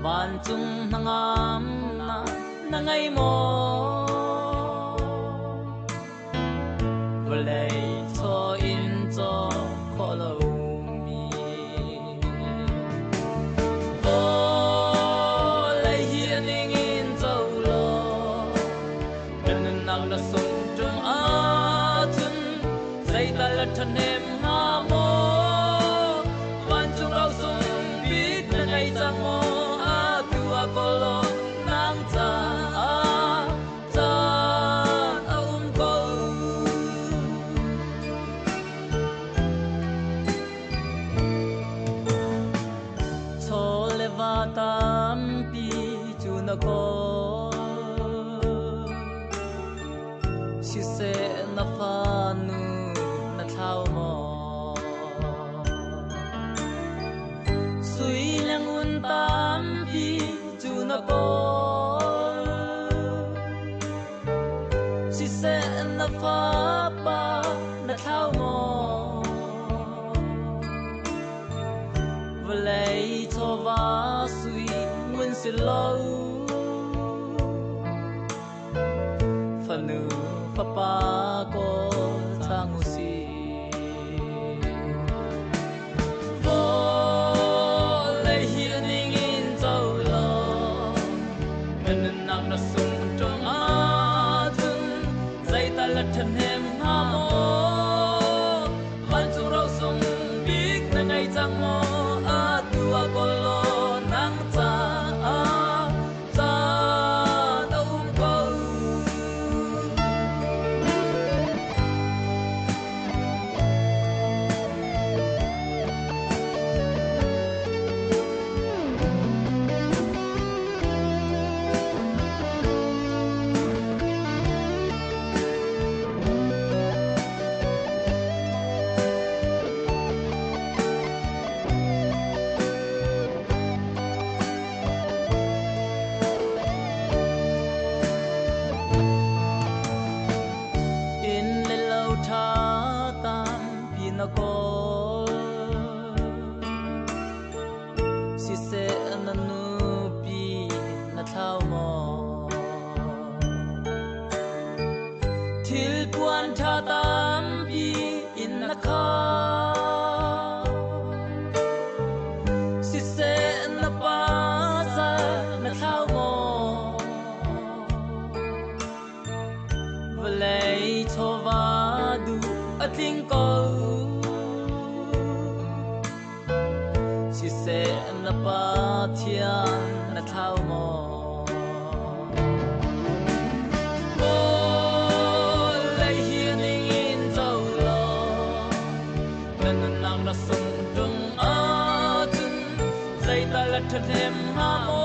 van chung nangam na ngai mo vlei cho in cho kholo mi o lei hian in zo lo kan nang la sung tung a chun zai ta la than em ha mo van chung lo sung bik na ngai chang mo a tu a ko lo nang cha tam pi chu na ko si se na fa nu na thao mo sui lang un tam pi chu na ko si se na fa pa na thao mo vlei cho va sui mun si lo fanu papa ko thang si vo lei hian in zo lo men nang na sung trong a chung zai ta la than hem ha mo van chu ro sung bik na ngai chang mo tua kolo nang cha cha daum ko ko si se na nu pi na thao mo thil puan tha tam pi in na kha si se na pa sa na thao mo vlei cho va du a ting ko se na pa thian na thao mo o lei hian in zo lo nan nang na sung tung a chun zai ta la that hem ha mo